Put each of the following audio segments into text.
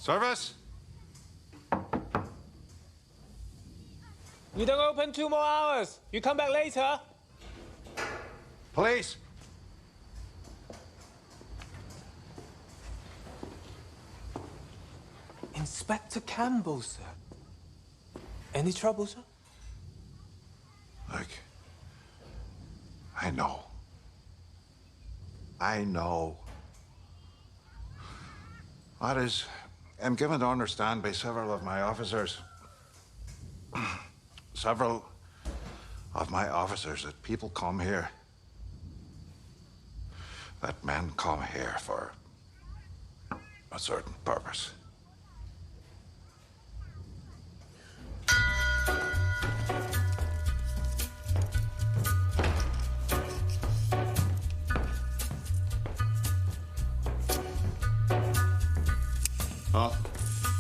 Service? You don't open 2 more hours. You come back later. Police! Inspector Campbell, sir. Any trouble, sir? Look, I know. That is, I'm given to understand by several of my officers that people come here, that men come here for a certain purpose.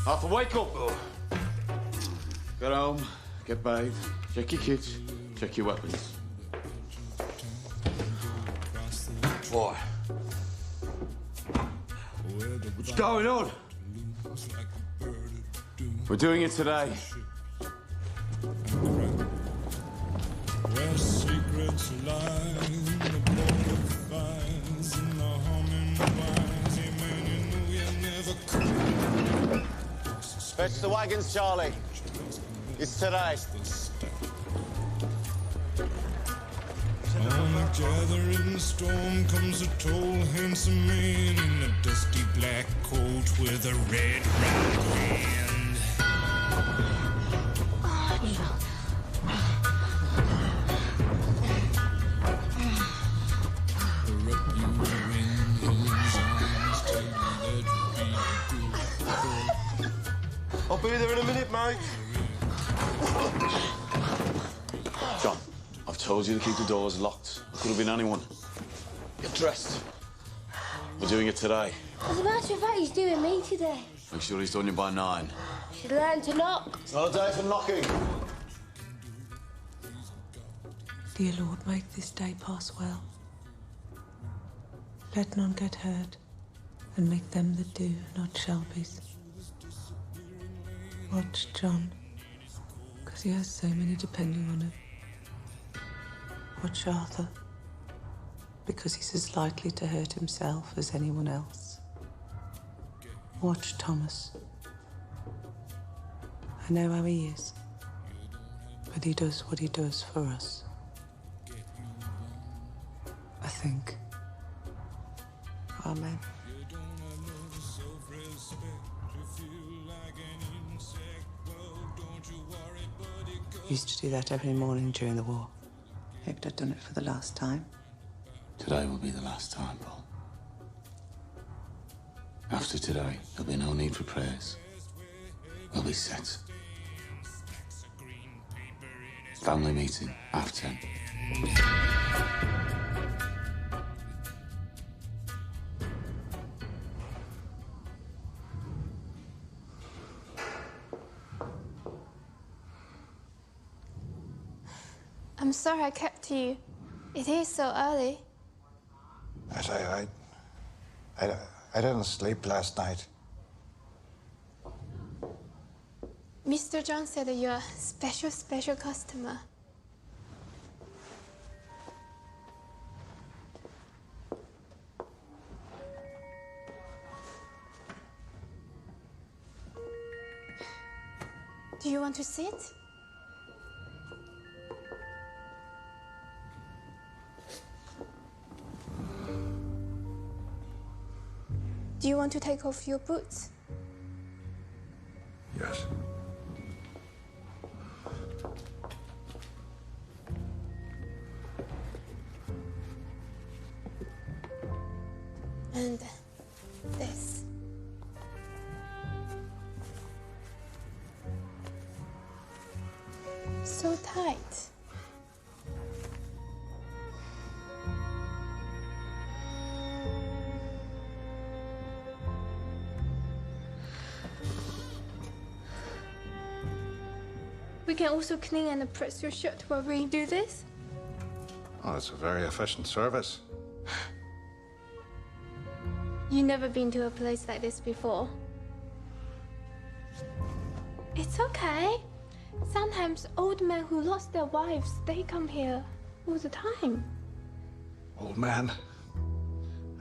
Arthur, wake up! Get home, get bathed, check your kit, check your weapons. Boy. What's going on? We're doing it today. Where secrets lie in the bonfires and the humming wires. Hey man, you know you never could. Fetch the wagons, Charlie. It's today. On a gathering storm comes a tall, handsome man in a dusty black coat with a red right hand. I'll be there in a minute, mate. John, I've told you to keep the doors locked. It could have been anyone. Get dressed. We're doing it today. As a matter of fact, he's doing me today. Make sure he's done you by 9. Should learn to knock. It's not a day for knocking. Dear Lord, make this day pass well. Let none get hurt, and make them that do not Shelby's. Watch John, because he has so many depending on him. Watch Arthur, because he's as likely to hurt himself as anyone else. Watch Thomas. I know how he is, but he does what he does for us. I think. Amen. Used to do that every morning during the war. Hoped I'd done it for the last time. Today will be the last time, Paul. After today, there'll be no need for prayers. We'll be set. Family meeting, 10:30. I'm sorry I kept you. It is so early. I didn't sleep last night. Mr. John said that you're a special customer. Do you want to sit? Do you want to take off your boots? Yes. And this. So tight. We can also clean and press your shirt while we do this. Oh, it's a very efficient service. You've never been to a place like this before. It's okay. Sometimes old men who lost their wives, they come here all the time. Old man.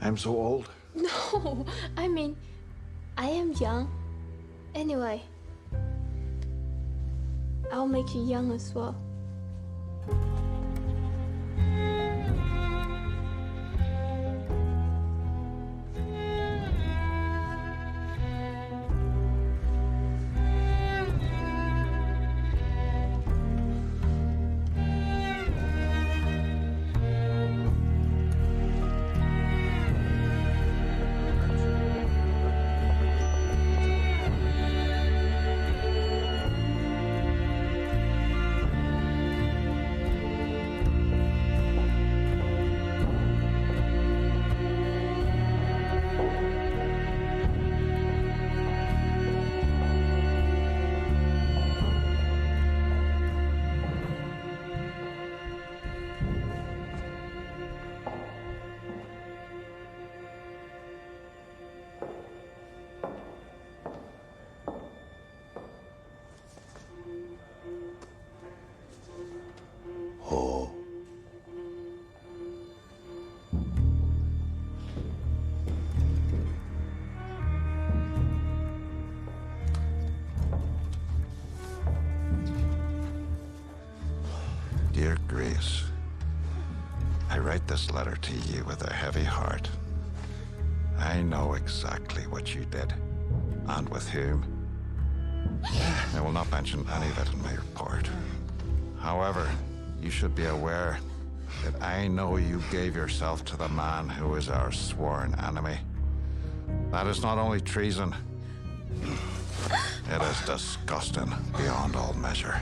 I'm so old. No, I mean, I am young. Anyway, I'll make you young as well. Dear Grace, I write this letter to you with a heavy heart. I know exactly what you did, and with whom. I will not mention any of it in my report. However, you should be aware that I know you gave yourself to the man who is our sworn enemy. That is not only treason, it is disgusting beyond all measure.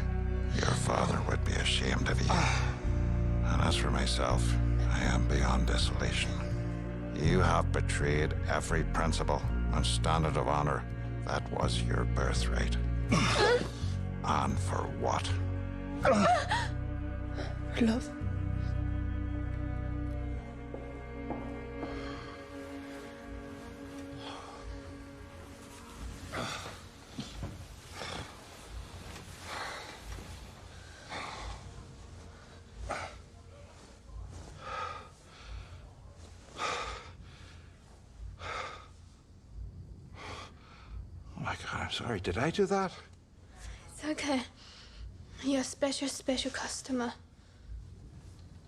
Your father would be ashamed of you. And as for myself, I am beyond desolation. You have betrayed every principle and standard of honor that was your birthright. And for what? Love. Oh my God, I'm sorry. Did I do that? It's okay. You're a special customer.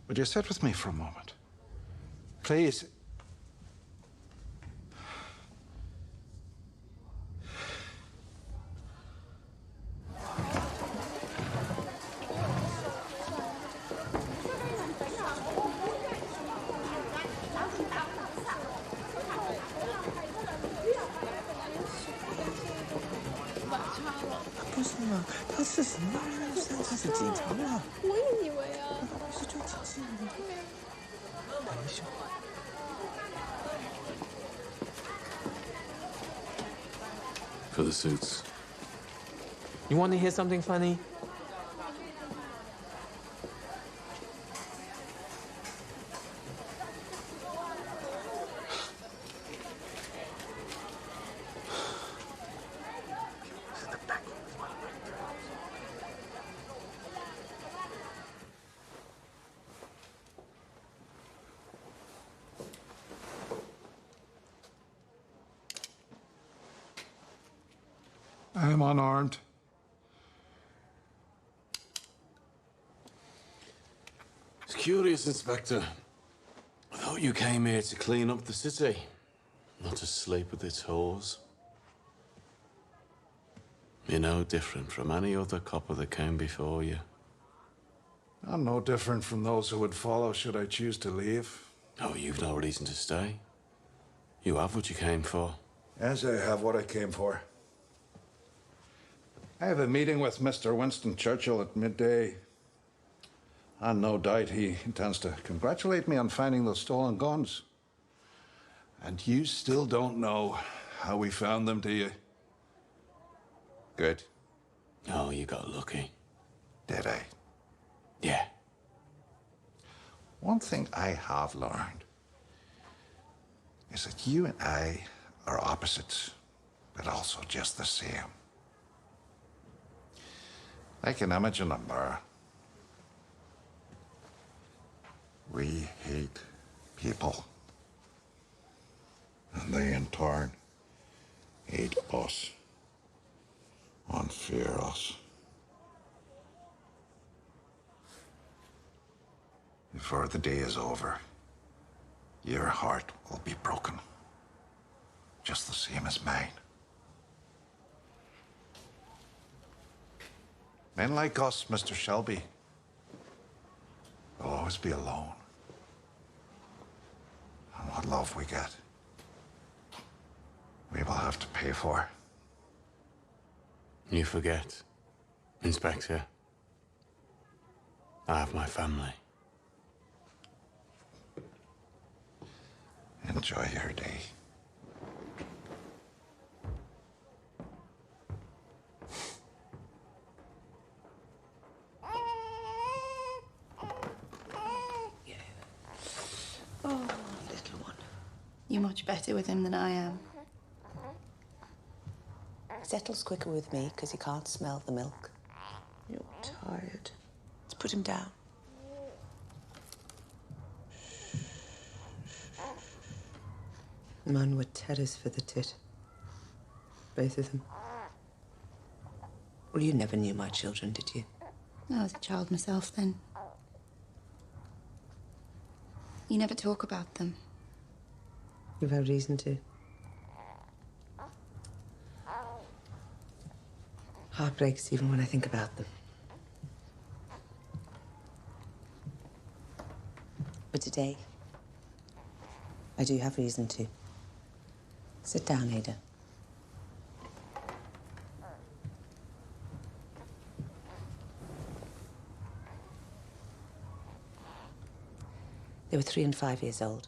Would you sit with me for a moment? Please. For the suits. You want to hear something funny? I'm unarmed. It's curious, Inspector. I thought you came here to clean up the city, not to sleep with its whores. You're no different from any other copper that came before you. I'm no different from those who would follow should I choose to leave. Oh, you've no reason to stay. You have what you came for. Yes, I have what I came for. I have a meeting with Mr. Winston Churchill at midday. And no doubt he intends to congratulate me on finding those stolen guns. And you still don't know how we found them, do you? Good. Oh, you got lucky. Did I? Yeah. One thing I have learned is that you and I are opposites, but also just the same. Like an image in a mirror. We hate people. And they in turn hate us. And fear us. Before the day is over, your heart will be broken. Just the same as mine. Men like us, Mr. Shelby, will always be alone. And what love we get, we will have to pay for. You forget, Inspector. I have my family. Enjoy your day. Oh, little one. You're much better with him than I am. Settles quicker with me because he can't smell the milk. You're tired. Let's put him down. Man were terrors for the tit. Both of them. Well, you never knew my children, did you? I was a child myself then. You never talk about them. You've had reason to. Heart breaks even when I think about them. But today, I do have reason to. Sit down, Ada. They were 3 and 5 years old.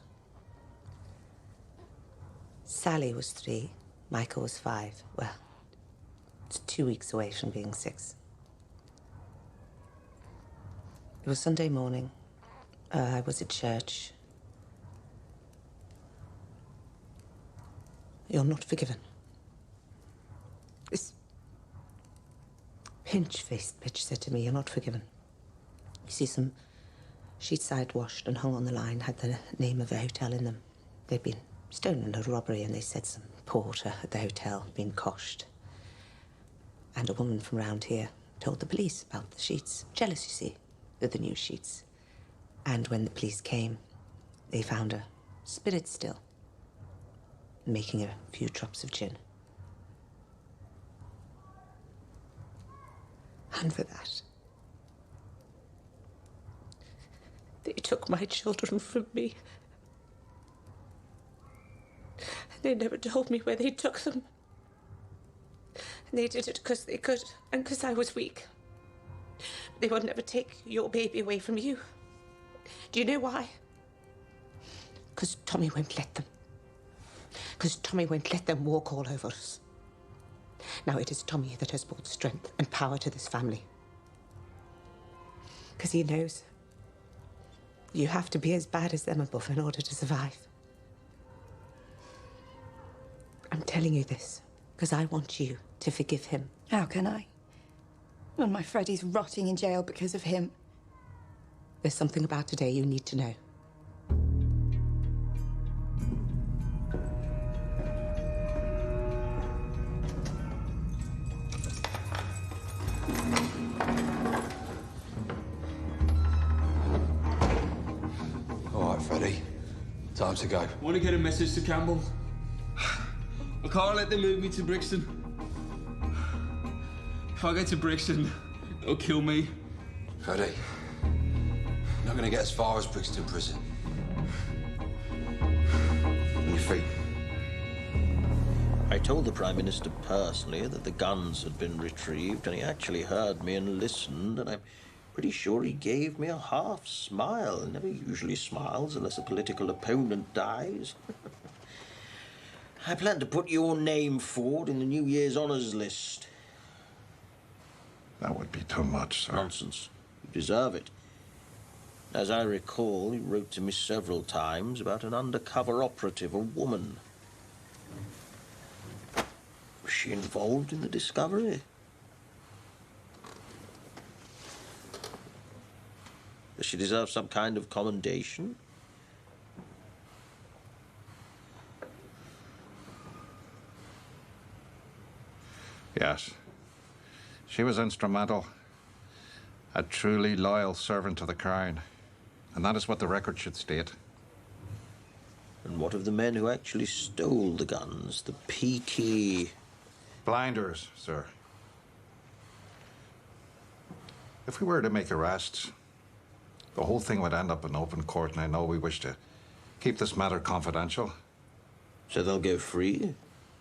Sally was 3, Michael was 5. Well, it's 2 weeks away from being 6. It was Sunday morning. I was at church. You're not forgiven. This pinch-faced bitch said to me, you're not forgiven. You see, some sheets I'd washed and hung on the line had the name of a hotel in them. They'd been stolen in a robbery, and they said some porter at the hotel had been coshed. And a woman from round here told the police about the sheets. Jealous, you see, of the new sheets. And when the police came, they found her spirit still, making a few drops of gin. And for that, they took my children from me. And they never told me where they took them. And they did it because they could, and because I was weak. They would never take your baby away from you. Do you know why? Because Tommy won't let them. Because Tommy won't let them walk all over us. Now it is Tommy that has brought strength and power to this family. Because he knows you have to be as bad as them above in order to survive. I'm telling you this because I want you to forgive him. How can I? When my Freddie's rotting in jail because of him. There's something about today you need to know. All right, Freddie. Time to go. Want to get a message to Campbell? I can't let them move me to Brixton. If I get to Brixton, they'll kill me. Freddie, you're not going to get as far as Brixton Prison. On your feet. I told the Prime Minister personally that the guns had been retrieved, and he actually heard me and listened, and I'm pretty sure he gave me a half smile. He never usually smiles unless a political opponent dies. I plan to put your name forward in the New Year's honours list. That would be too much, sir. Nonsense. You deserve it. As I recall, he wrote to me several times about an undercover operative, a woman. Was she involved in the discovery? Does she deserve some kind of commendation? Yes. She was instrumental. A truly loyal servant to the crown. And that is what the record should state. And what of the men who actually stole the guns? The peaky... Blinders, sir. If we were to make arrests, the whole thing would end up in open court, and I know we wish to keep this matter confidential. So they'll go free?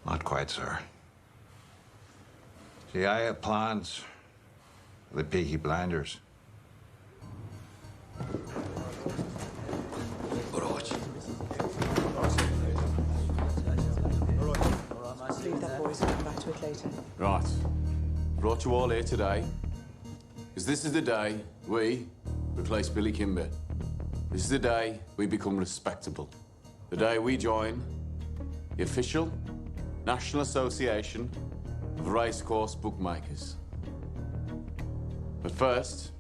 Not quite, sir. See, I have plans for the peaky blinders. Leave that, boys, and come back to it later. Right. Brought you all here today because this is the day we replace Billy Kimber. This is the day we become respectable. The day we join the official National Association of Racecourse Bookmakers. But first,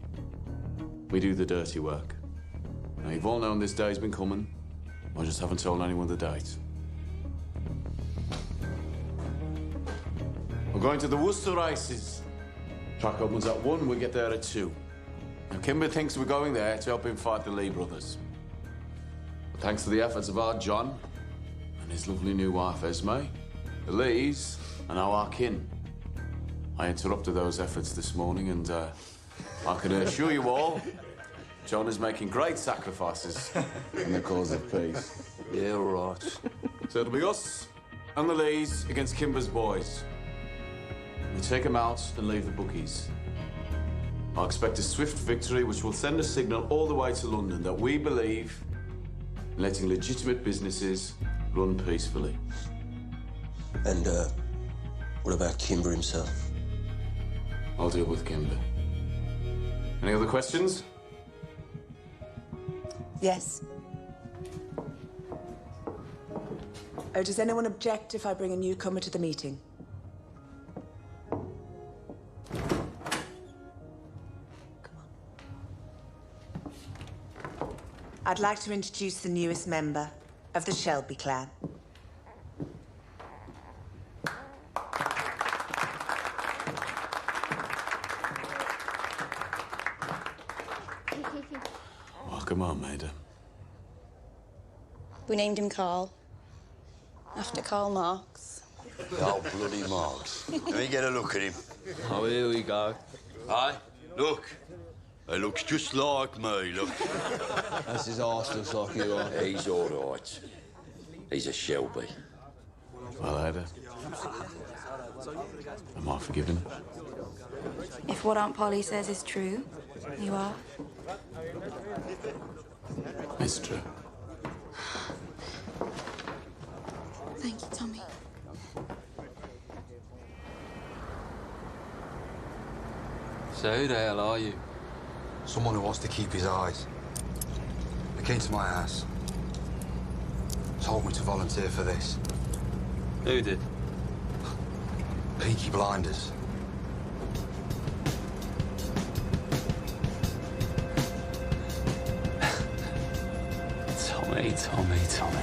we do the dirty work. Now, you've all known this day's been coming. I just haven't told anyone the date. We're going to the Worcester races. Track opens at 1, we get there at 2. Now, Kimber thinks we're going there to help him fight the Lee brothers. But thanks to the efforts of our John and his lovely new wife, Esme, the Lees are now our kin. I interrupted those efforts this morning, and I can assure you all, John is making great sacrifices in the cause of peace. Yeah, right. So it'll be us and the Lees against Kimber's boys. We take them out and leave the bookies. I expect a swift victory which will send a signal all the way to London that we believe in letting legitimate businesses run peacefully. And, what about Kimber himself? I'll deal with Kimber. Any other questions? Yes. Oh, does anyone object if I bring a newcomer to the meeting? I'd like to introduce the newest member of the Shelbie clan. Oh, come on, Maida. We named him Carl. After Karl Marx. Oh, bloody Marx. Let me get a look at him. Oh, here we go. Aye, look. He looks just like me, look. That's his arse looks like you are. He's all right. He's a Shelby. Well, Ada, am I forgiven? If what Aunt Polly says is true, you are. It's true. Thank you, Tommy. So who the hell are you? Someone who wants to keep his eyes. They came to my house. Told me to volunteer for this. Who did? Peaky blinders. Tommy.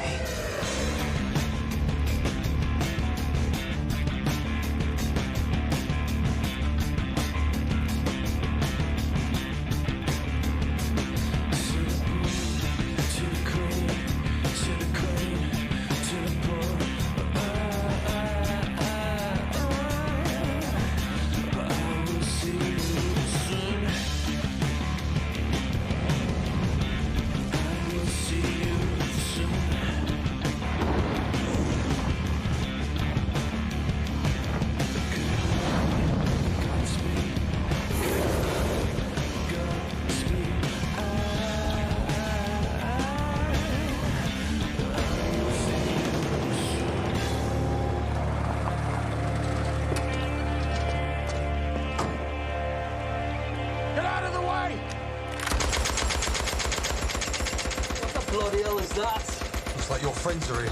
Bloody hell is that? Looks like your friends are here.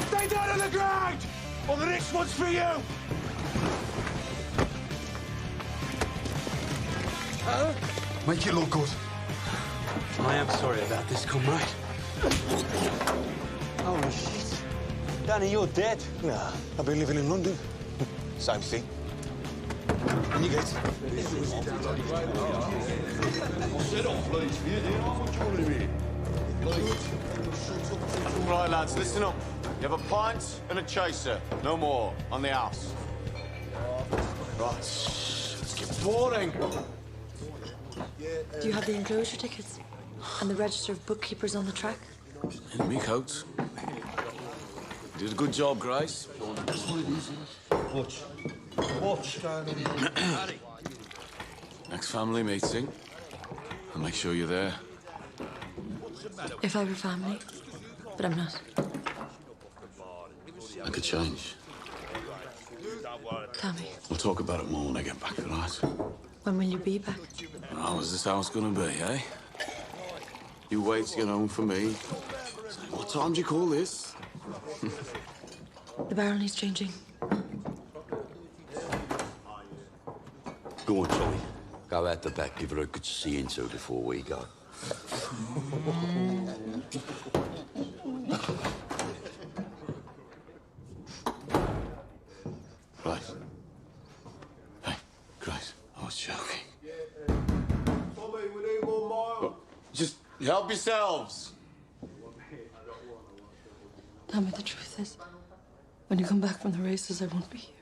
Stay down on the ground! Or the next one's for you! Make it look good. I am sorry about this, comrade. Holy shit. Danny, you're dead. Nah, I've been living in London. Same thing. In you get. Right, lads, listen up. You have a pint and a chaser. No more. On the house. Right. Let's get boring. Do you have the enclosure tickets? And the register of bookkeepers on the track? In me coat. You did a good job, Grace. Watch. Watch. Next family meeting. I'll make sure you're there. If I were family, but I'm not. I could change. Tell me, We'll talk about it more when I get back, all right? when will you be back? How is this house gonna be, eh? You wait to get home for me. Say, what time do you call this? The barrel needs changing. Go on, Tommy. Go out the back, give her a good see into before we go. Right. Hey, Grace, I was joking. Tommy, we need 1 mile. Just help yourselves. Tell me the truth is, when you come back from the races, I won't be here.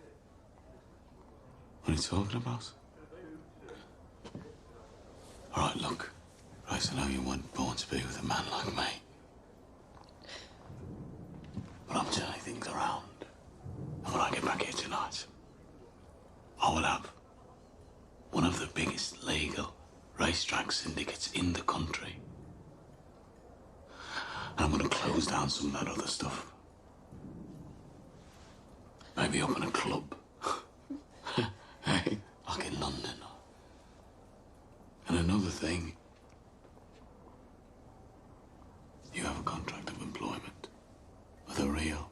What are you talking about? All right, look. Grace, I know you weren't born to be with a man like me. But I'm turning things around. And when I get back here tonight, I will have one of the biggest legal racetrack syndicates in the country. And I'm going to close down some of that other stuff. Maybe open a club. Hey, like in London. And another thing, you have a contract of employment with a real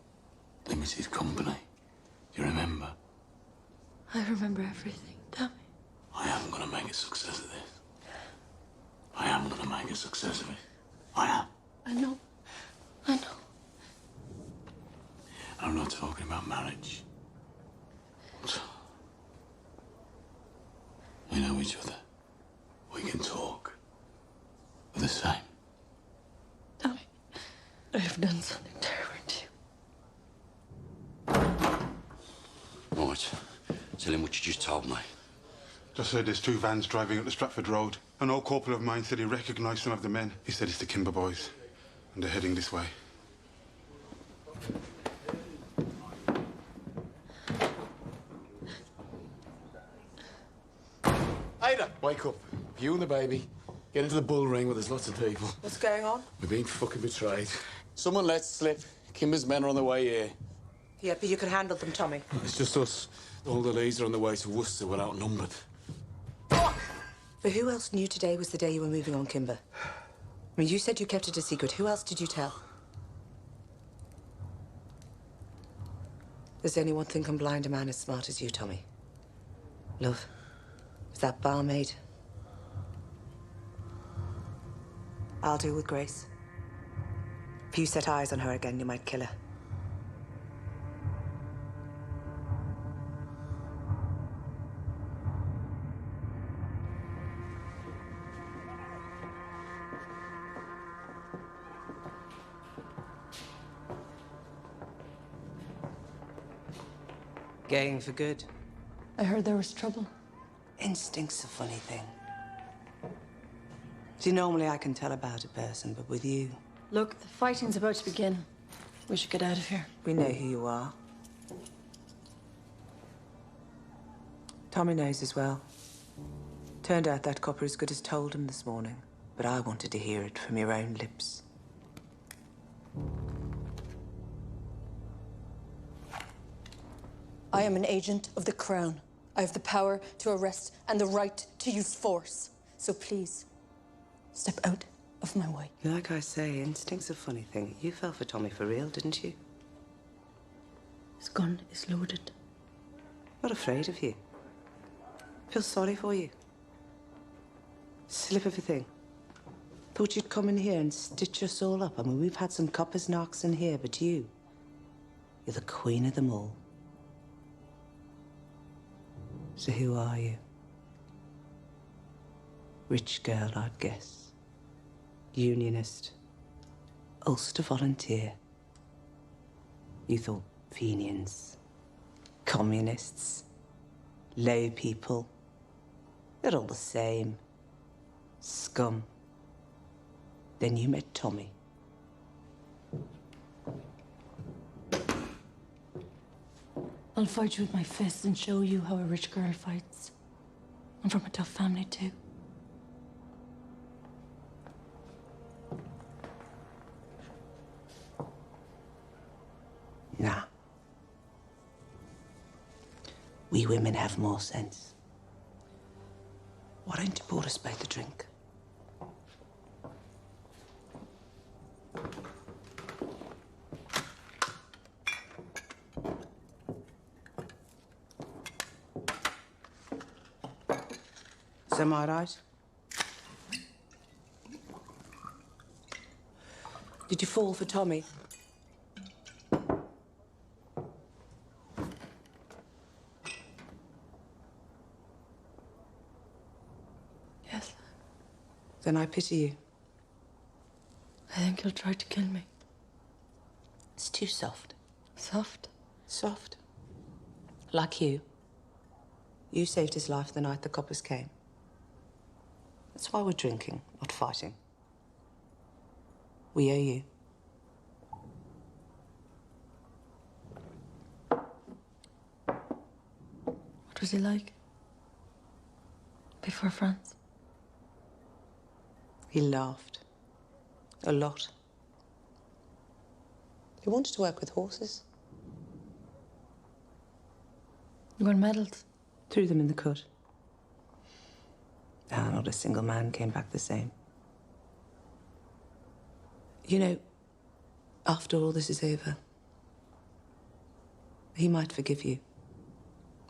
limited company. Do you remember? I remember everything. Tell me. I am going to make a success of this. I am going to make a success of it. I am. I know. I know. I'm not talking about marriage. We know each other. We can talk. We're the same. Tell me. I have done something terrible to you. Right. Tell him what you just told me. Just heard there's 2 vans driving up the Stratford Road. An old corporal of mine said he recognised some of the men. He said it's the Kimber boys. And they're heading this way. Ada, wake up. You and the baby. Get into the bull ring where there's lots of people. What's going on? We're being fucking betrayed. Someone let slip. Kimber's men are on their way here. Yeah, but you can handle them, Tommy. It's just us. All the leads are on the way to Worcester. We're outnumbered. But who else knew today was the day you were moving on, Kimber? I mean, you said you kept it a secret. Who else did you tell? There's only one thing can blind a man as smart as you, Tommy. Love. Is that barmaid? I'll deal with Grace. If you set eyes on her again, you might kill her. Going for good. I heard there was trouble. Instinct's a funny thing. See, normally I can tell about a person, but with you... Look, the fighting's about to begin. We should get out of here. We know who you are. Tommy knows as well. Turned out that copper as good as told him this morning, but I wanted to hear it from your own lips. I am an agent of the Crown. I have the power to arrest and the right to use force. So please, step out of my way. Like I say, instinct's a funny thing. You fell for Tommy for real, didn't you? His gun is loaded. Not afraid of you. Feel sorry for you. Slip of a thing. Thought you'd come in here and stitch us all up. I mean, we've had some coppers knocks in here, but you're the queen of them all. So who are you? Rich girl, I'd guess. Unionist. Ulster volunteer. You thought Fenians, communists, low people. They're all the same. Scum. Then you met Tommy. I'll fight you with my fists and show you how a rich girl fights. I'm from a tough family, too. Nah. We women have more sense. Why don't you pour us both a drink? Is am I right? Did you fall for Tommy? Yes. Then I pity you. I think he'll try to kill me. It's too soft. Soft? Soft. Like you. You saved his life the night the coppers came. That's why we're drinking, not fighting. We owe you. What was he like? Before France? He laughed. A lot. He wanted to work with horses. You won medals? Threw them in the cut. Ah, not a single man came back the same. You know, after all this is over, he might forgive you.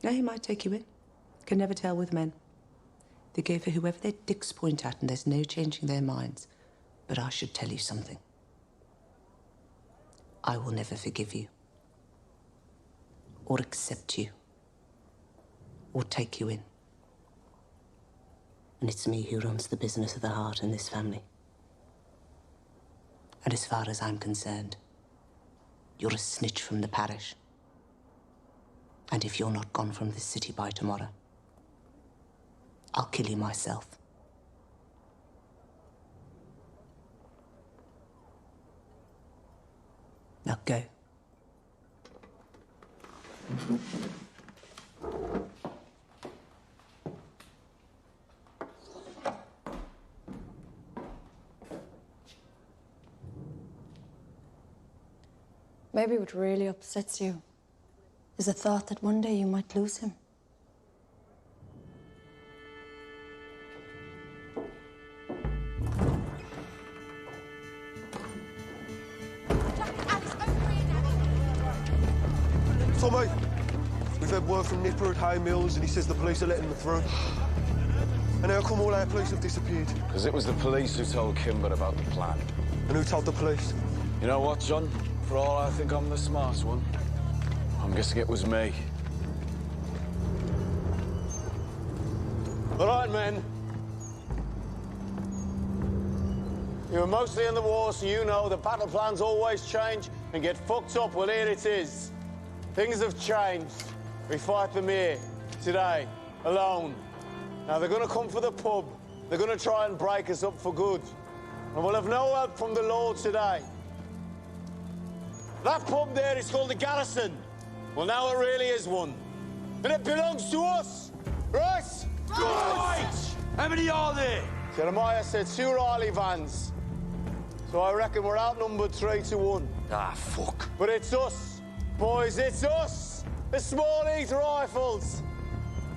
Yeah, he might take you in. Can never tell with men. They go for whoever their dicks point at, and there's no changing their minds. But I should tell you something. I will never forgive you. Or accept you. Or take you in. And it's me who runs the business of the heart in this family. And as far as I'm concerned, you're a snitch from the parish. And if you're not gone from this city by tomorrow, I'll kill you myself. Now go. Maybe what really upsets you is the thought that one day you might lose him. Tommy, we've had word from Nipper at Hay Mills and he says the police are letting them through. And how come all our police have disappeared? Because it was the police who told Kimber about the plan. And who told the police? You know what, John? For all I think I'm the smart one, I'm guessing it was me. All right, men. You were mostly in the war, so you know the battle plans always change and get fucked up. Well, here it is. Things have changed. We fight them here, today, alone. Now, they're going to come for the pub. They're going to try and break us up for good. And we'll have no help from the law today. That pub there is called the Garrison. Well, now it really is one. And it belongs to us, right? Right! How many are there? Jeremiah said 2 Riley vans. So I reckon we're outnumbered 3-1. Ah, fuck. But it's us, boys, it's us. The Small Heath Rifles.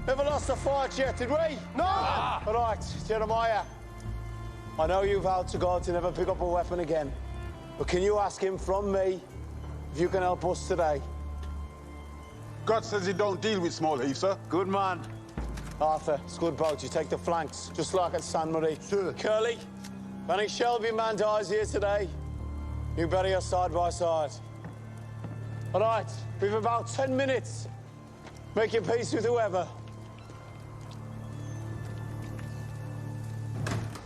Never lost a fight yet, did we? No! Ah. All right, Jeremiah. I know you've vowed to God to never pick up a weapon again. But can you ask him from me if you can help us today? God says he don't deal with Small Heath, sir. Good man. Arthur, it's good boat. You take the flanks, just like at San Marie. Sure. Curly, if any Shelby man dies here today, you bury us side by side. All right, we've about 10 minutes. Make your peace with whoever.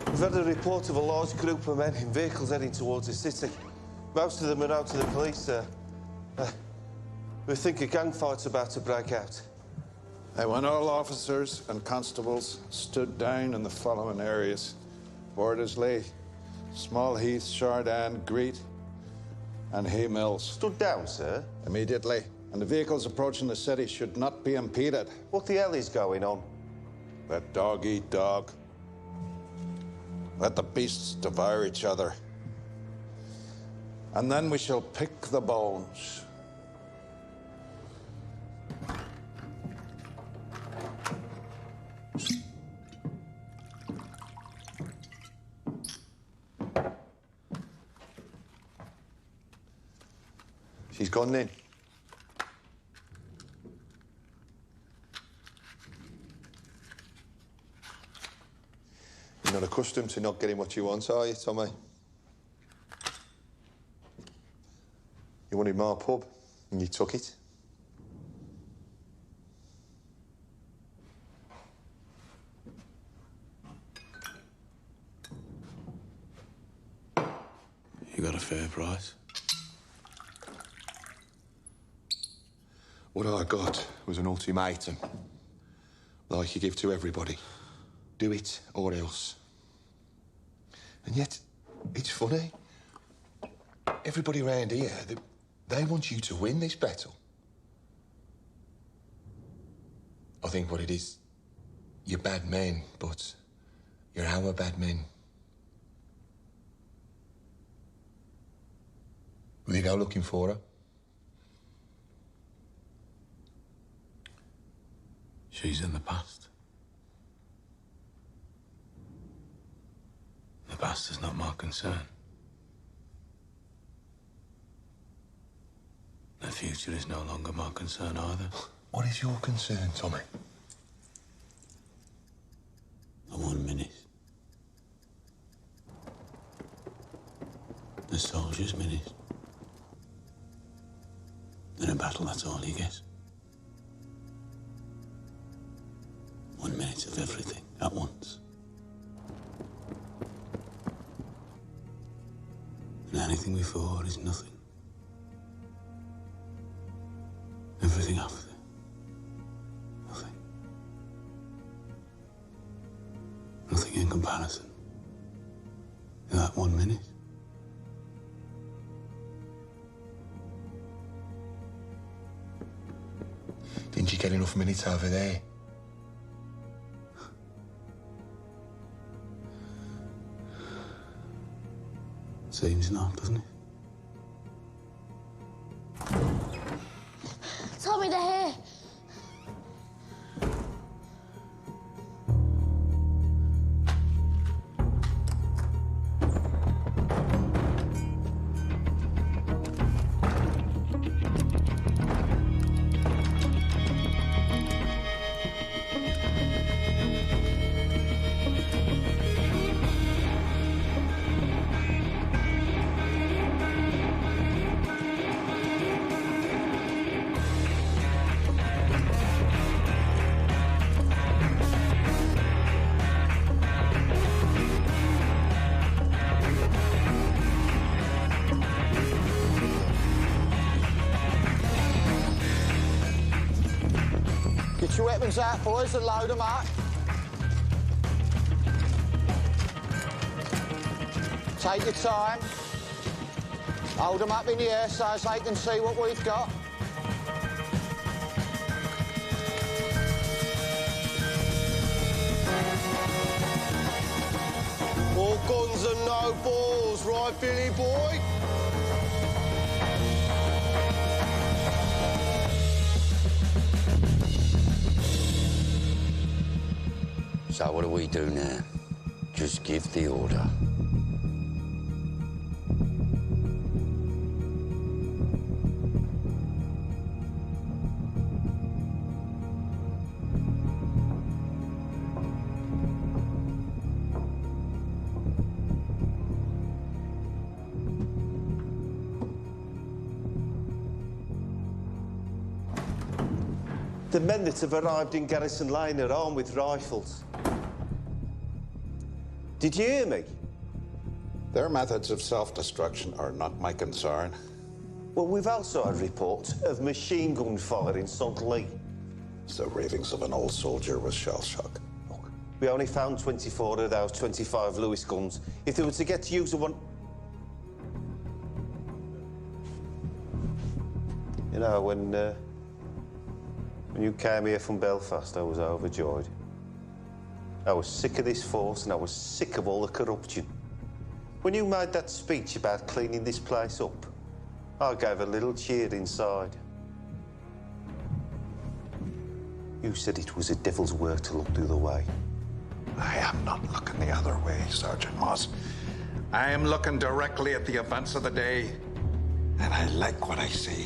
We've had a report of a large group of men in vehicles heading towards the city. Most of them are out to the police, sir. We think a gang fight's about to break out. When all officers and constables stood down in the following areas: Bordersley, Small Heath, Chardin, Greet, and Hay Mills. Stood down, sir? Immediately. And the vehicles approaching the city should not be impeded. What the hell is going on? Let dog eat dog. Let the beasts devour each other. And then we shall pick the bones. She's gone in. You're not accustomed to not getting what you want, are you, Tommy? You wanted my pub, and you took it. You got a fair price. What I got was an ultimatum, like you give to everybody. Do it or else. And yet, it's funny. Everybody around here, they want you to win this battle. I think what it is, you're bad men, but you're our bad men. Will you go looking for her? She's in the past. The past is not my concern. The future is no longer my concern either. What is your concern, Tommy? The 1 minute. The soldier's minute. In a battle, that's all you get. 1 minute of everything at once. And anything before is nothing. Everything after, nothing. Nothing in comparison to that 1 minute. Didn't you get enough minutes over there? Seems not, doesn't it? Tommy, they're here. Get your weapons out, boys, and load them up. Take your time. Hold them up in the air so as they can see what we've got. All guns and no balls, right, Billy boy? So what do we do now? Just give the order. The men that have arrived in Garrison Lane are armed with rifles. Did you hear me? Their methods of self-destruction are not my concern. Well, we've also had reports of machine gun fire in St. Lee. It's the ravings of an old soldier with shell shock. We only found 24 of those 25 Lewis guns. If they were to get to use one... You know, when you came here from Belfast, I was overjoyed. I was sick of this force and I was sick of all the corruption. When you made that speech about cleaning this place up, I gave a little cheer inside. You said it was a devil's work to look the other way. I am not looking the other way, Sergeant Moss. I am looking directly at the events of the day, and I like what I see.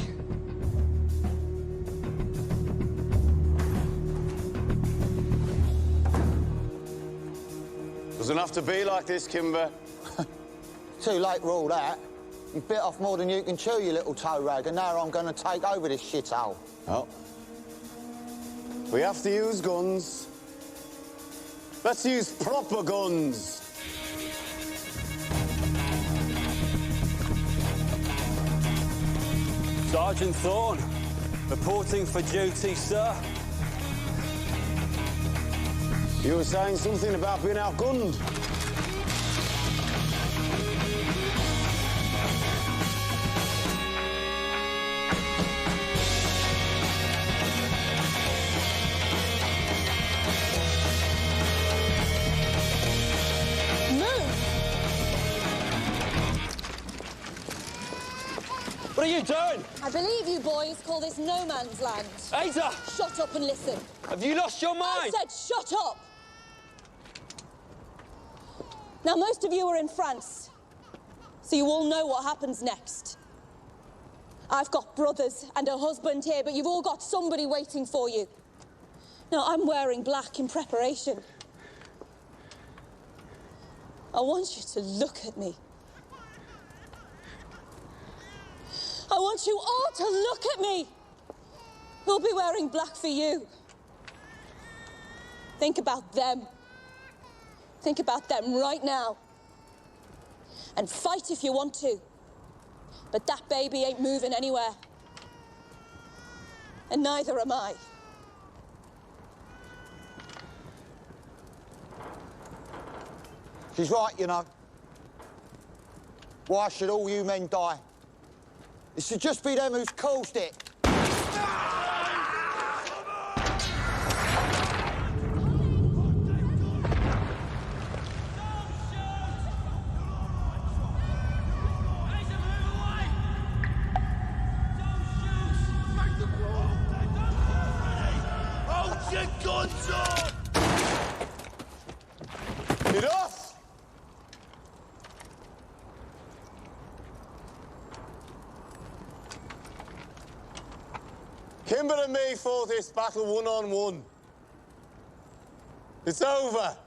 Doesn't have to be like this, Kimber. Too late for all that. You bit off more than you can chew, you little toe rag, and now I'm going to take over this shithole. Oh. We have to use guns. Let's use proper guns. Sergeant Thorne, reporting for duty, sir. You were saying something about being outgunned. What are you doing? I believe you boys call this no man's land. Ada! Shut up and listen. Have you lost your mind? I said shut up! Now, most of you are in France, so you all know what happens next. I've got brothers and a husband here, but you've all got somebody waiting for you. Now, I'm wearing black in preparation. I want you to look at me. I want you all to look at me. Who'll be wearing black for you? Think about them. Think about them right now. And fight if you want to. But that baby ain't moving anywhere. And neither am I. She's right, you know. Why should all you men die? It should just be them who's caused it. Hold your guns up! Enough! Kimber and me fought this battle one-on-one. It's over.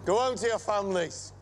Go home to your families.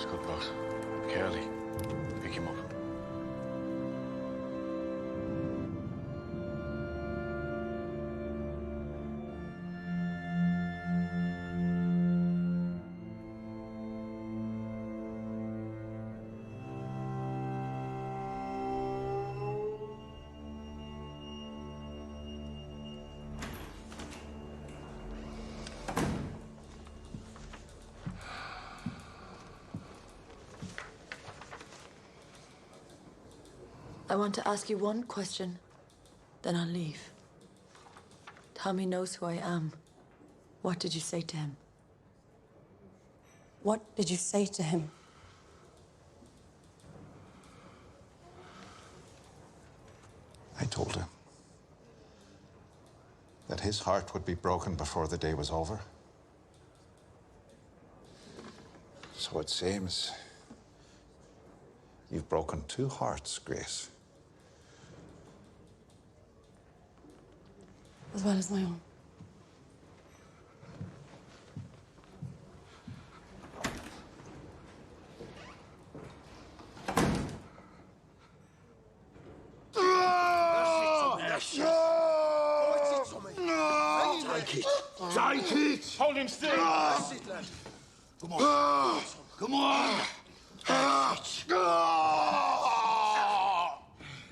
Good boss. Curly, pick him up. I want to ask you one question, then I'll leave. Tommy knows who I am. What did you say to him? What did you say to him? told him that his heart would be broken before the day was over. So it seems you've broken two hearts, Grace. As well as my own. Take it. Take it. Hold him still. That's it, lad. Come on. Come on.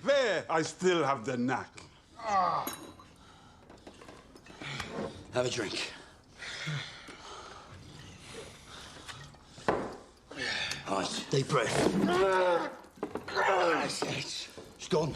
There, I still have the knack. Have a drink. Nice. Deep breath. That's it. It's gone.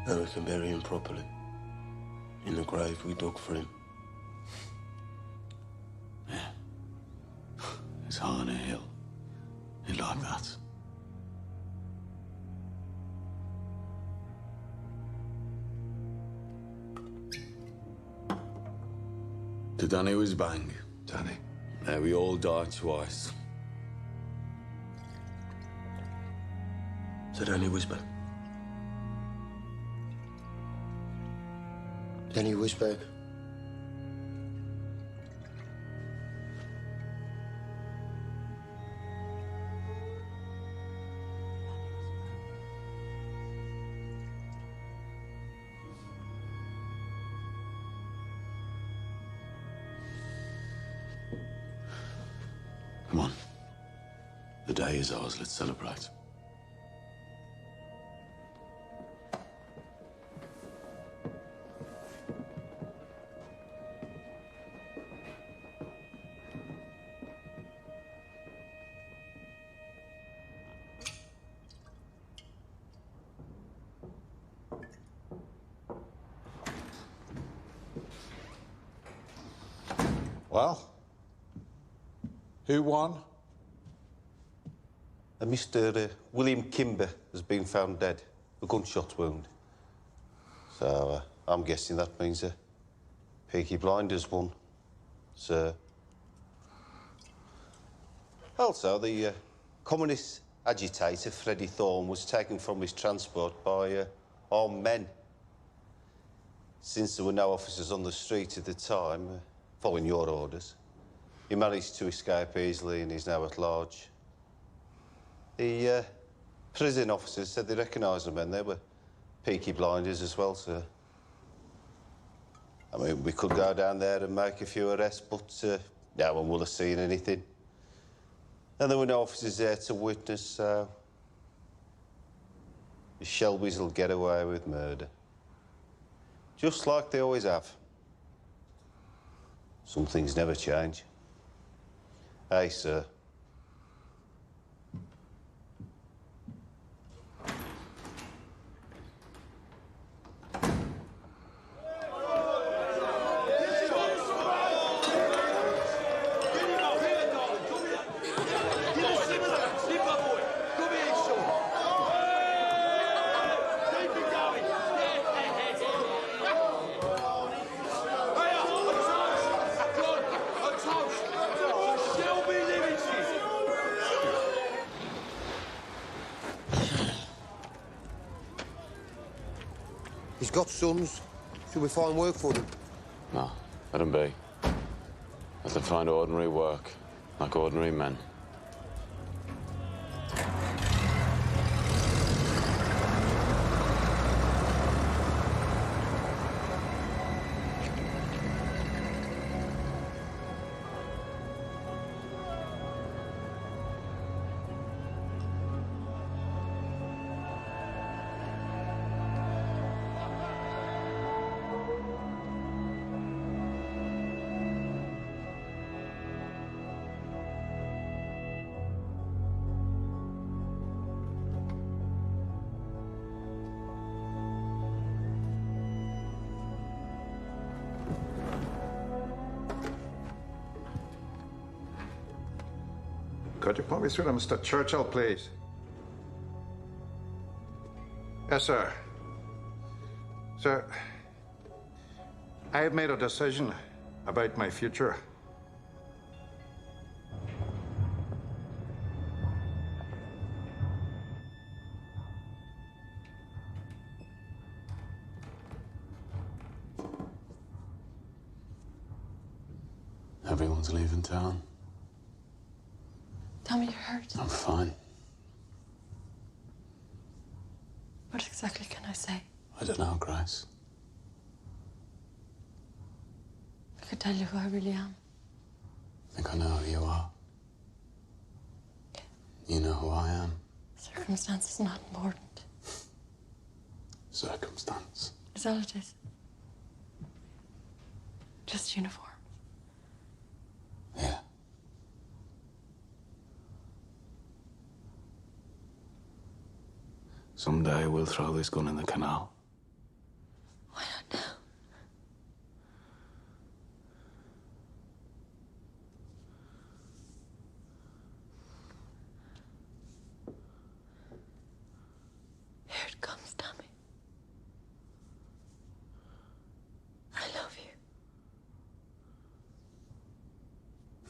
Now we can bury him properly. In the grave we dug for him. It's high on a hill. He'd like that. To Danny was bang. Danny. Now we all die twice. So Danny whisper. Danny whisper. Come on. The day is ours. Let's celebrate. Well, who won? Mr. William Kimber has been found dead, a gunshot wound. So I'm guessing that means Peaky Blinders won, sir. Also, the communist agitator Freddie Thorne was taken from his transport by armed men. Since there were no officers on the street at the time, following your orders, he managed to escape easily and is now at large. The prison officers said they recognised the men. They were Peaky Blinders as well, sir. I mean, we could go down there and make a few arrests, but no one will have seen anything. And there were no officers there to witness, so the Shelbys will get away with murder. Just like they always have. Some things never change. Hey, sir. He's got sons. Should we find work for them? No, let them be. Let them find ordinary work, like ordinary men. Could you put me through to Mr. Churchill, please? Yes, sir. Sir, I have made a decision about my future. Everyone's leaving town. Tell me you're hurt. I'm fine. What exactly can I say? I don't know, Grace. I could tell you who I really am. I think I know who you are. You know who I am. Circumstance is not important. Circumstance. Is all it is. Just uniform. Yeah. Someday we'll throw this gun in the canal. Why not now? Here it comes, Tommy. I love you.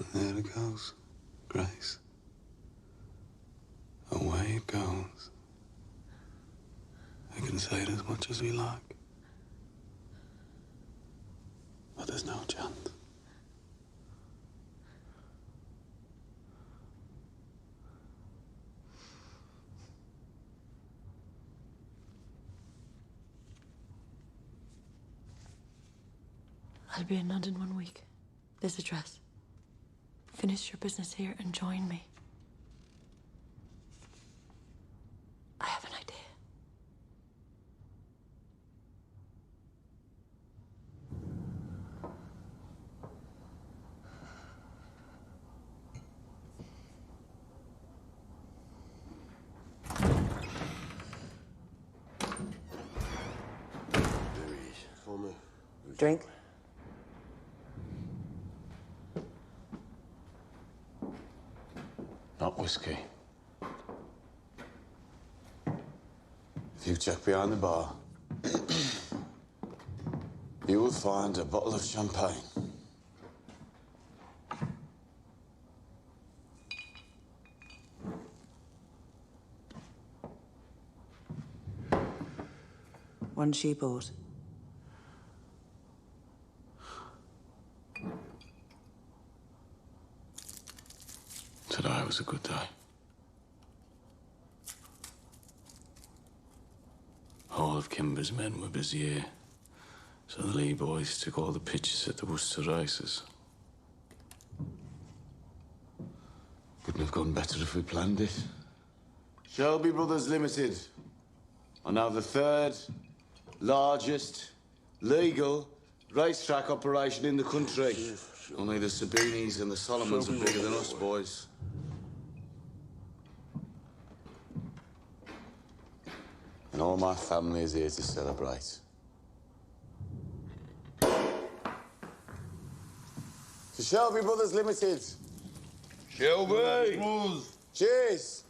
And there it goes, Grace. Away it goes. We can say it as much as we like. But there's no chance. I'll be in London 1 week. This address. Finish your business here and join me. I have an idea. Drink? Not whiskey. If you check behind the bar, you will find a bottle of champagne. One she bought. Today was a good day. All of Kimber's men were busy here, so the Lee boys took all the pictures at the Worcester races. Couldn't have gone better if we planned it. Shelby Brothers Limited are now the third largest legal racetrack operation in the country. Only the Sabinis and the Solomons are bigger than us, boys. And all my family is here to celebrate. To Shelby Brothers Limited. Shelby! Cheers!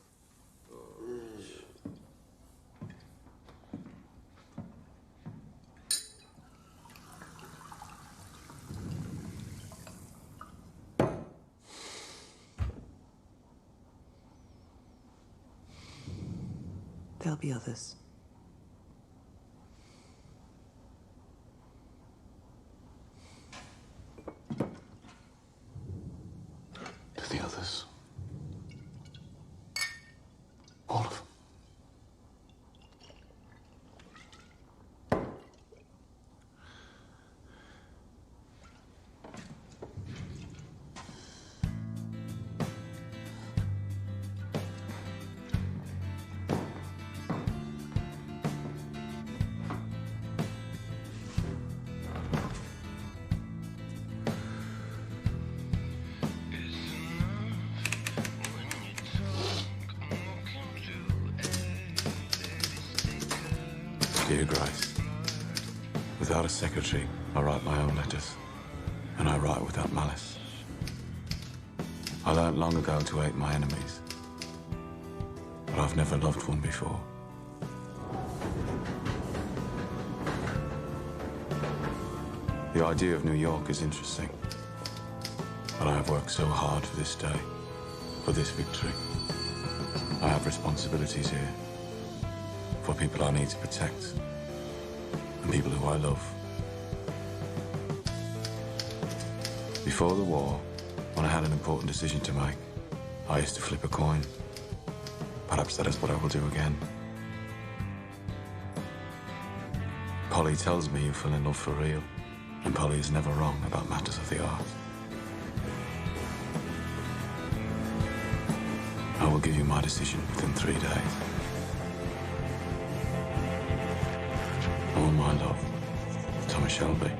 There'll be others. To the others. All of them. Dear Grace, without a secretary, I write my own letters, and I write without malice. I learned long ago to hate my enemies, but I've never loved one before. The idea of New York is interesting, but I have worked so hard for this day, for this victory. I have responsibilities here for people I need to protect and people who I love. Before the war, when I had an important decision to make, I used to flip a coin. Perhaps that is what I will do again. Polly tells me you fell in love for real, and Polly is never wrong about matters of the art. I will give you my decision within 3 days. All my love, Thomas Shelby.